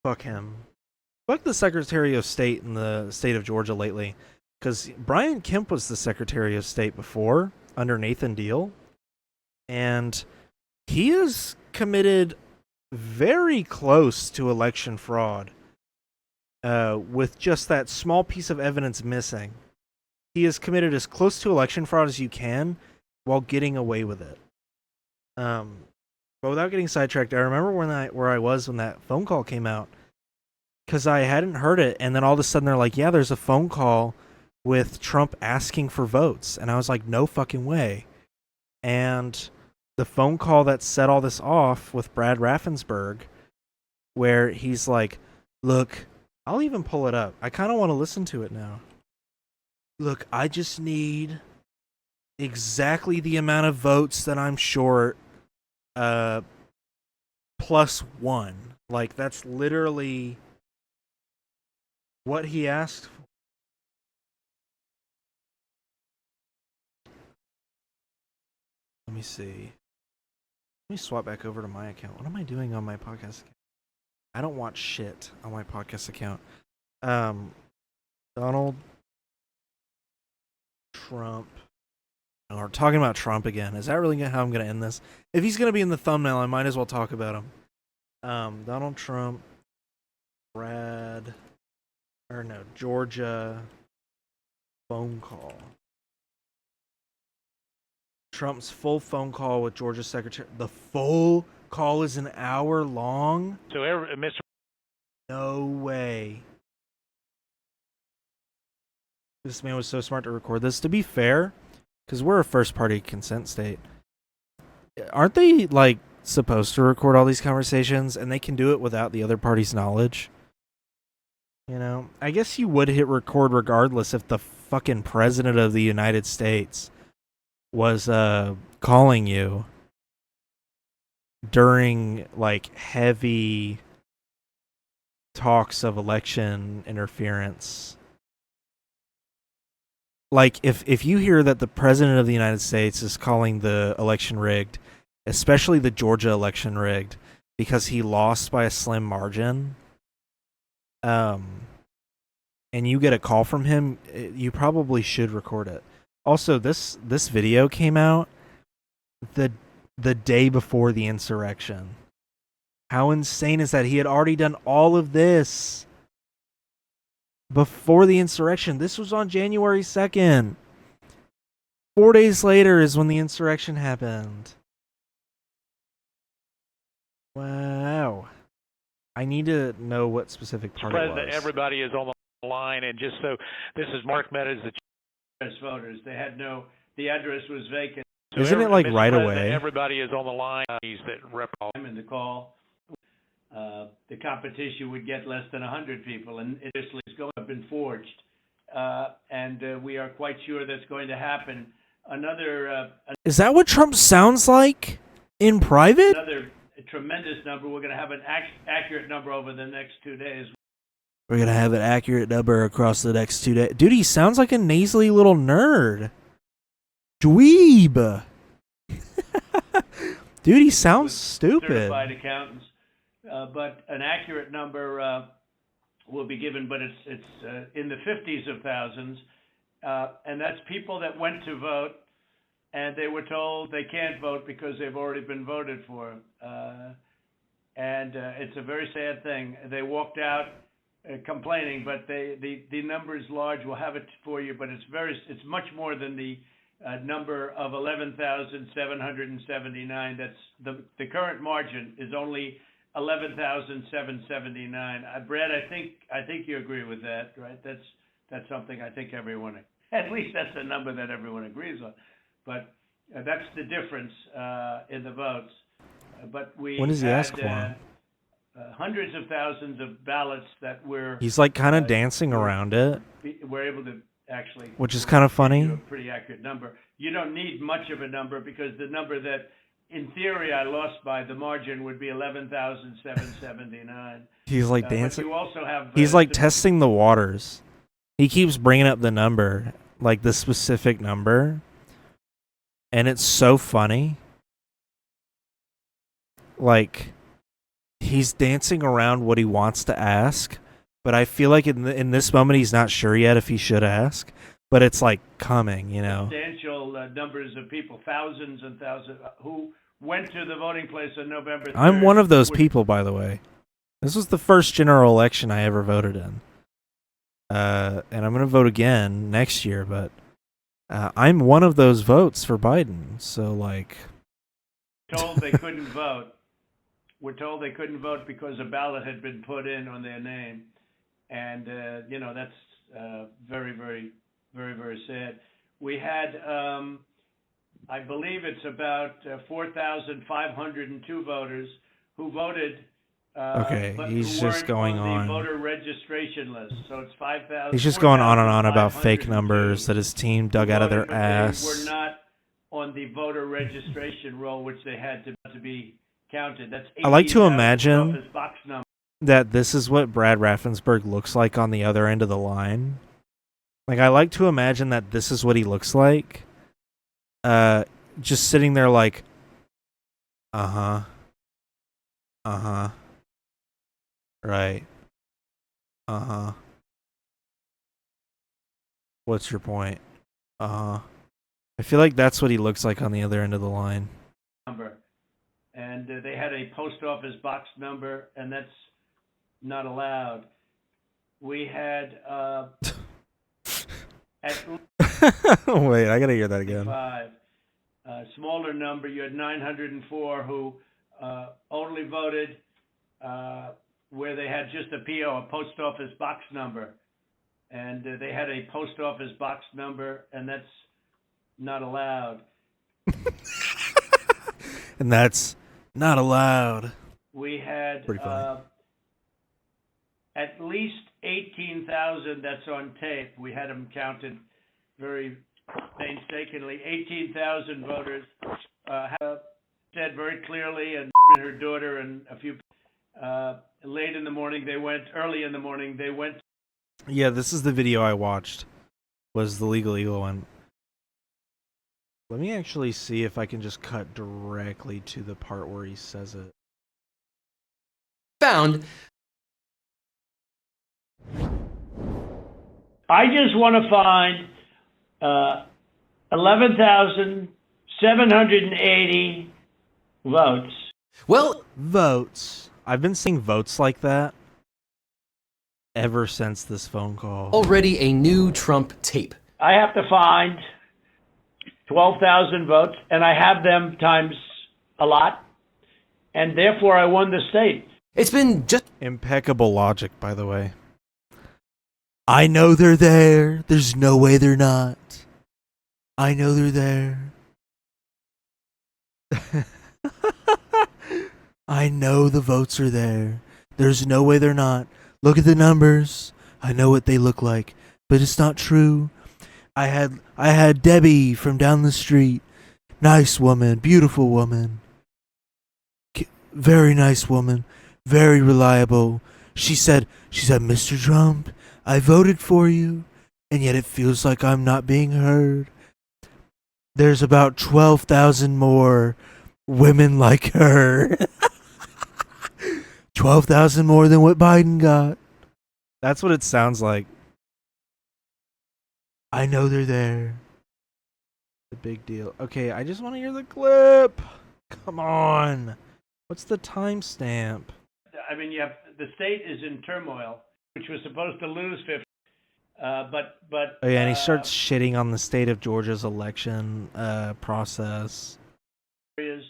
Fuck him. Fuck the Secretary of State in the state of Georgia lately, because Brian Kemp was the Secretary of State before under Nathan Deal, and he is committed very close to election fraud. With just that small piece of evidence missing, he is committed as close to election fraud as you can while getting away with it. But without getting sidetracked, I remember where I was when that phone call came out, because I hadn't heard it, and then all of a sudden they're like, yeah, there's a phone call with Trump asking for votes, and I was like, no fucking way. And the phone call that set all this off with Brad Raffensperger, where he's like, look, I'll even pull it up. I kind of want to listen to it now. Look, I just need exactly the amount of votes that I'm short, +1. Like, that's literally what he asked for. Let me see. Let me swap back over to my account. What am I doing on my podcast account? I don't watch shit on my podcast account. Donald Trump. Oh, we're talking about Trump again. Is that really how I'm going to end this? If he's going to be in the thumbnail, I might as well talk about him. Donald Trump, Georgia phone call. Trump's full phone call with Georgia Secretary. The full call is an hour long? So, Mr. No way. This man was so smart to record this. To be fair, because we're a first-party consent state, aren't they, like, supposed to record all these conversations, and they can do it without the other party's knowledge? I guess you would hit record regardless if the fucking president of the United States was calling you during, like, heavy talks of election interference. Like, if you hear that the president of the United States is calling the election rigged, especially the Georgia election rigged, because he lost by a slim margin, and you get a call from him, you probably should record it. Also, this video came out the day before the insurrection. How insane is that? He had already done all of this before the insurrection. This was on January 2nd. 4 days later is when the insurrection happened. Wow. I need to know what specific part it was. Everybody is on the line, and just so this is Mark Meadows, the voters. They had the address was vacant. So isn't it like right away? Everybody is on the line. That rep in the call. The competition would get less than 100 people, and it is going to have been forged. And we are quite sure that's going to happen. Is that what Trump sounds like in private? Another tremendous number. We're going to have an accurate number over the next 2 days. We're going to have an accurate number across the next 2 days. Dude, he sounds like a nasally little nerd. Dweeb. Dude, he sounds stupid. Certified accountants. But an accurate number will be given, but it's in the 50s of thousands. And that's people that went to vote and they were told they can't vote because they've already been voted for. And it's a very sad thing. They walked out complaining, but the number is large. We'll have it for you, but it's much more than the number of 11,779. That's the current margin is only 11,779. Brad, I think you agree with that, right? That's something I think everyone, at least that's the number that everyone agrees on. But that's the difference in the votes. But we When does he had, ask for? Hundreds of thousands of ballots that were. He's like kind of dancing around it. We're able to actually. Which is kind of funny. A pretty accurate number. You don't need much of a number because the number that, in theory, I lost by the margin would be 11,779. He's like dancing. But you also have. He's like testing the waters. He keeps bringing up the number, like the specific number, and it's so funny. Like, he's dancing around what he wants to ask, but I feel like in this moment he's not sure yet if he should ask, but it's like coming, you know. Substantial numbers of people, thousands and thousands, who went to the voting place on November 3rd. I'm one of those people, by the way. This was the first general election I ever voted in. And I'm going to vote again next year, but I'm one of those votes for Biden, so like... Told they couldn't vote. We're told they couldn't vote because a ballot had been put in on their name. And, that's very, very, very, very sad. We had, I believe it's about 4,502 voters who voted. Okay, but he's who just weren't going on on. the voter registration list. So it's 5,000. He's just going on and on about fake numbers that his team dug out of their ass. They were not on the voter registration roll, which they had to be counted. That's I like to imagine office box number. that this is what Brad Raffensperger looks like on the other end of the line. Like, I like to imagine that this is what he looks like. Just sitting there like, uh-huh. Uh-huh. Right. Uh-huh. What's your point? Uh-huh. I feel like that's what he looks like on the other end of the line. Number. And they had a post office box number, and that's not allowed. We had at Wait, I gotta hear that again. Smaller number. You had 904 who only voted where they had just a PO, a post office box number, and they had a post office box number, and that's not allowed. And that's not allowed. We had at least 18,000 that's on tape. We had them counted very painstakingly. 18,000 voters said very clearly, and her daughter and a few late in the morning they went, early in the morning they went. Yeah, this is the video I watched, was the Legal Eagle one. Let me actually see if I can just cut directly to the part where he says it. Found. I just want to find 11,780 votes. Well, votes. I've been seeing votes like that ever since this phone call. Already a new Trump tape. I have to find 12,000 votes, and I have them times a lot, and therefore I won the state. It's been just impeccable logic, by the way. I know they're there. There's no way they're not. I know they're there. I know the votes are there. There's no way they're not. Look at the numbers. I know what they look like, but it's not true. I had Debbie from down the street. Nice woman, beautiful woman. Very nice woman, very reliable. She said, Mr. Trump, I voted for you, and yet it feels like I'm not being heard. There's about 12,000 more women like her. 12,000 more than what Biden got. That's what it sounds like. I know they're there. The big deal. Okay, I just want to hear the clip. Come on. What's the timestamp? I mean, the state is in turmoil, which was supposed to lose 50. But Oh yeah, and he starts shitting on the state of Georgia's election process. And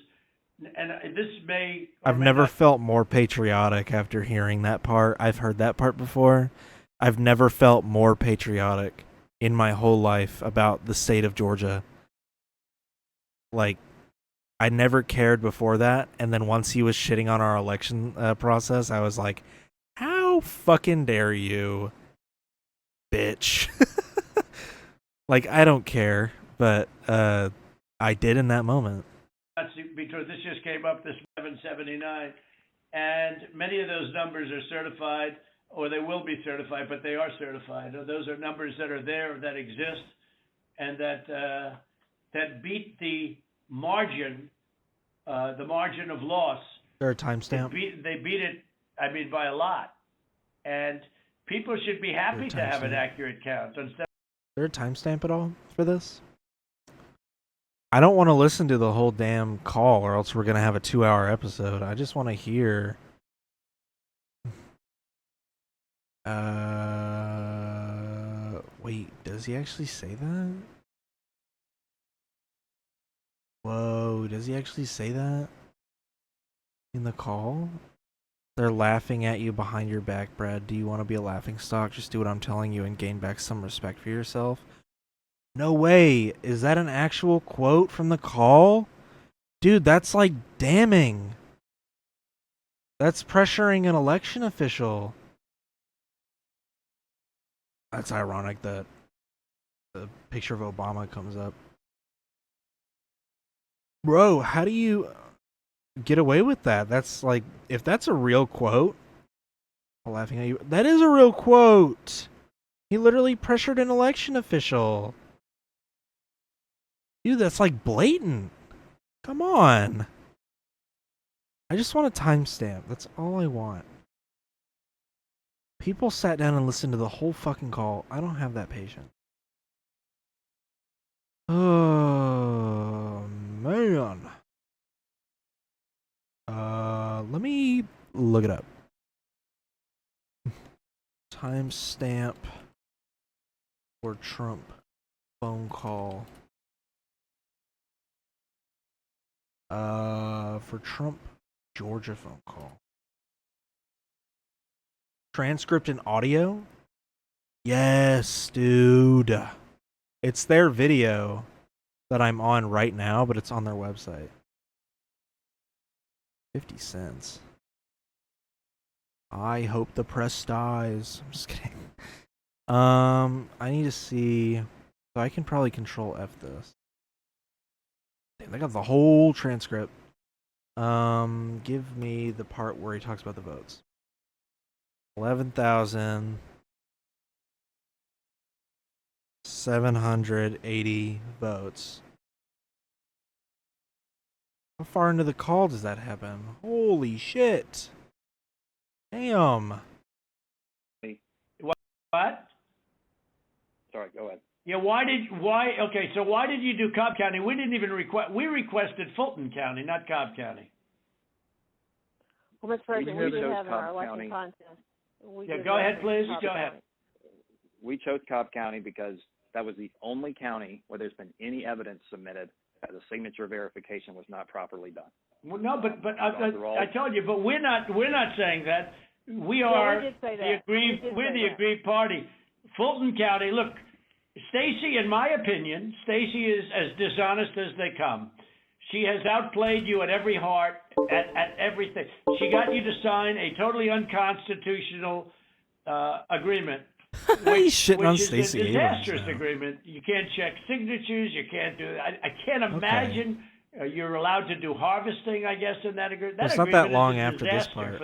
this may. I've never felt more patriotic after hearing that part. I've heard that part before. I've never felt more patriotic in my whole life about the state of Georgia. Like, I never cared before that, and then once he was shitting on our election process, I was like, how fucking dare you, bitch. Like, I don't care, but I did in that moment. Because this just came up, this 779, and many of those numbers are certified, or they will be certified, but they are certified. Those are numbers that are there, that exist, and that beat the margin of loss. Is there a timestamp? They beat it, I mean, by a lot. And people should be happy to have an accurate count. Is there a timestamp at all for this? I don't want to listen to the whole damn call, or else we're going to have a 2-hour episode. I just want to hear... Wait, does he actually say that? Whoa, does he actually say that? In the call? They're laughing at you behind your back, Brad. Do you want to be a laughingstock? Just do what I'm telling you and gain back some respect for yourself. No way. Is that an actual quote from the call? Dude, that's like damning. That's pressuring an election official. That's ironic that the picture of Obama comes up. Bro, how do you get away with that? That's like, if that's a real quote, I'm laughing at you. That is a real quote. He literally pressured an election official. Dude, that's like blatant. Come on. I just want a timestamp. That's all I want. People sat down and listened to the whole fucking call. I don't have that patience. Oh, man. Let me look it up. Timestamp for Trump phone call. For Trump Georgia phone call. Transcript and audio? Yes, dude. It's their video that I'm on right now, but it's on their website. 50 cents. I hope the press dies. I'm just kidding. I need to see. So I can probably control F this. Damn, they got the whole transcript. Give me the part where he talks about the votes. 11,780 votes. How far into the call does that happen? Holy shit. Damn. What? Sorry, go ahead. Yeah, okay, so why did you do Cobb County? We didn't even we requested Fulton County, not Cobb County. Well, Mr. President, we did have our Cobb election County. contest. Go ahead, please. Go ahead. We chose Cobb County because that was the only county where there's been any evidence submitted that the signature verification was not properly done. Well, no, but I told you, but we're not saying that. We are we did say the that. we're the aggrieved party. Fulton County, look, Stacy, in my opinion, Stacy is as dishonest as they come. She has outplayed you at every heart, at everything. She got you to sign a totally unconstitutional agreement. He's shitting on Stacey Stacey Abrams. It's a disastrous now. agreement. You can't check signatures. You can't do. I can't imagine you're allowed to do harvesting. I guess in that agreement. It's not that long after this part.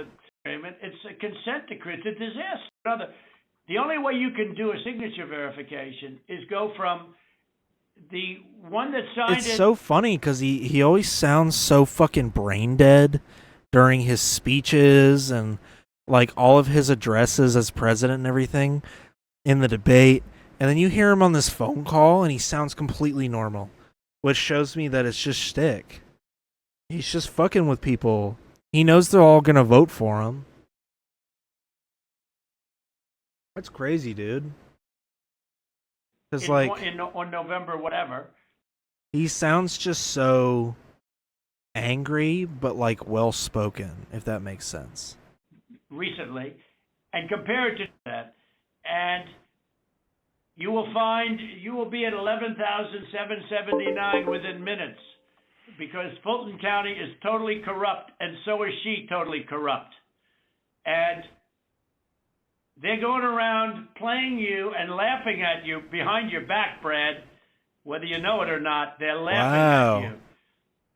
Agreement. It's a consent decree. It's a disaster. The only way you can do a signature verification is go from the one that signed It's so funny because he always sounds so fucking brain dead during his speeches and like all of his addresses as president and everything in the debate. And then you hear him on this phone call and he sounds completely normal. which shows me that it's just shtick. He's just fucking with people. He knows they're all gonna vote for him. That's crazy, dude. Because on November, whatever. he sounds just so angry, but like well spoken, if that makes sense. Recently, and compare it to that, and you will find you will be at 11,779 within minutes, because Fulton County is totally corrupt, and so is she totally corrupt, and they're going around playing you and laughing at you behind your back, Brad, whether you know it or not. They're laughing at you.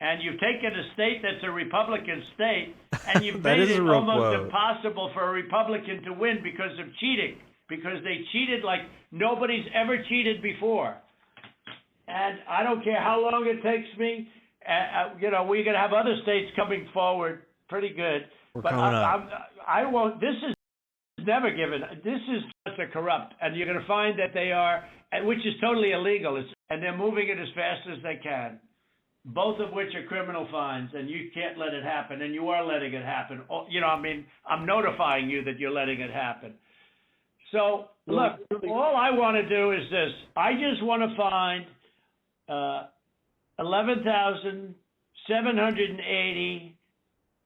And you've taken a state that's a Republican state, and you've made it almost impossible for a Republican to win because of cheating, because they cheated like nobody's ever cheated before. And I don't care how long it takes me. We're going to have other states coming forward pretty good. But I won't. This is never given. This is such a corrupt, and you're going to find that they are, which is totally illegal, and they're moving it as fast as they can, both of which are criminal fines, and you can't let it happen, and you are letting it happen. I'm notifying you that you're letting it happen. So, look, all I want to do is this. I just want to find 11,780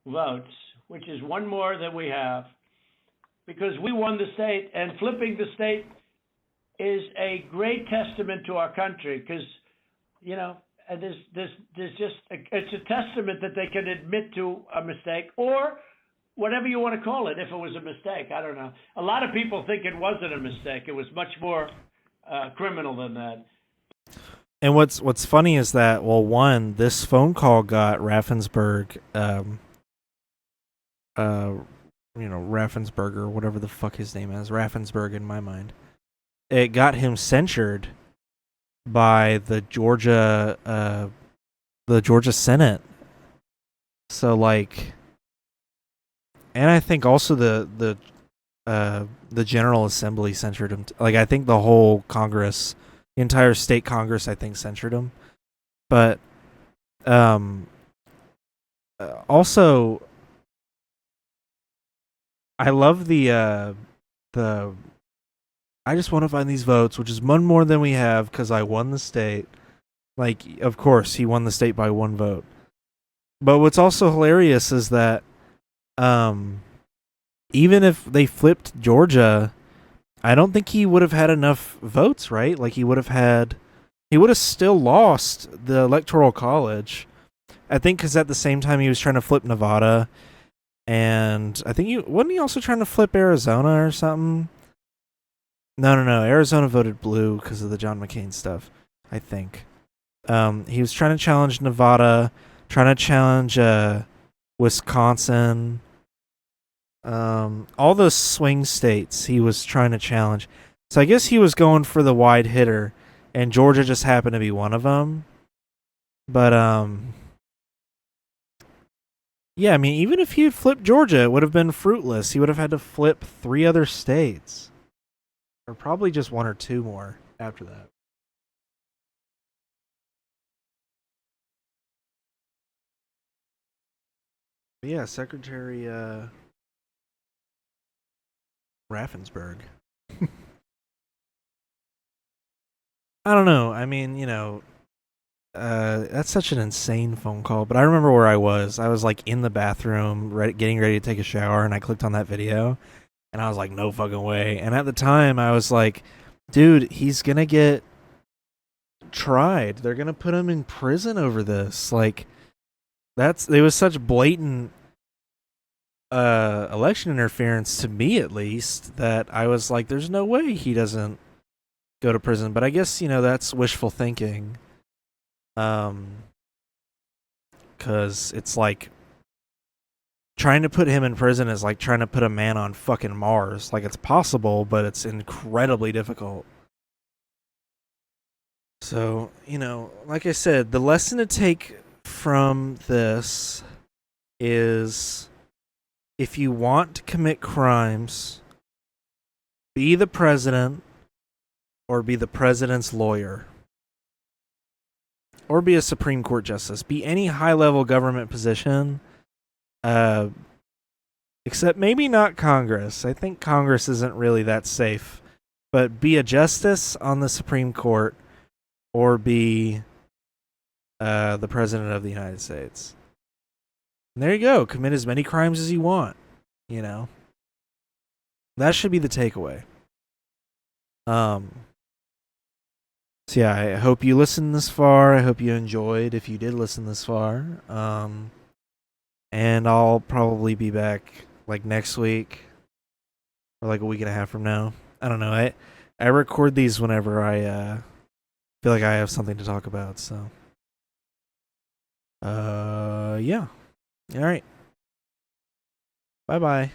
votes, which is one more than we have, because we won the state, and flipping the state is a great testament to our country, because, there's just it's a testament that they can admit to a mistake, or whatever you want to call it. If it was a mistake, I don't know. A lot of people think it wasn't a mistake. It was much more criminal than that. And what's funny is that, well, one, this phone call got Raffensperger, Raffensperger, whatever the fuck his name is, Raffensperger in my mind. It got him censured by the Georgia Senate. So like, and I think also the General Assembly censured him. I think the whole Congress, the entire state Congress, I think censured him. But also, I love the I just want to find these votes, which is one more than we have because I won the state. Like, of course, he won the state by one vote. But what's also hilarious is that even if they flipped Georgia, I don't think he would have had enough votes, right? Like, he would have still lost the Electoral College. I think because at the same time he was trying to flip Nevada, and I think wasn't he also trying to flip Arizona or something? No. Arizona voted blue because of the John McCain stuff, I think. He was trying to challenge Nevada, trying to challenge Wisconsin. All those swing states he was trying to challenge. So I guess he was going for the wide hitter, and Georgia just happened to be one of them. But, yeah, I mean, even if he had flipped Georgia, it would have been fruitless. He would have had to flip 3 other states. Or probably just 1 or 2 more after that. But yeah, Secretary Raffensperger. I don't know. I mean, that's such an insane phone call. But I remember where I was. I was like in the bathroom, getting ready to take a shower, and I clicked on that video. And I was like, no fucking way. And at the time, I was like, dude, he's going to get tried. They're going to put him in prison over this. Like, it was such blatant election interference, to me at least, that I was like, there's no way he doesn't go to prison. But I guess, that's wishful thinking. Because it's like, trying to put him in prison is like trying to put a man on fucking Mars. Like, it's possible, but it's incredibly difficult. So, like I said, the lesson to take from this is, if you want to commit crimes, be the president or be the president's lawyer. or be a Supreme Court justice. Be any high-level government position, except maybe not Congress. I think Congress isn't really that safe. But be a justice on the Supreme Court, or be the President of the United States. And there you go. Commit as many crimes as you want. You know, that should be the takeaway. So yeah, I hope you listened this far. I hope you enjoyed if you did listen this far. And I'll probably be back like next week or like a week and a half from now. I don't know. I record these whenever I feel like I have something to talk about, so yeah. All right. Bye-bye.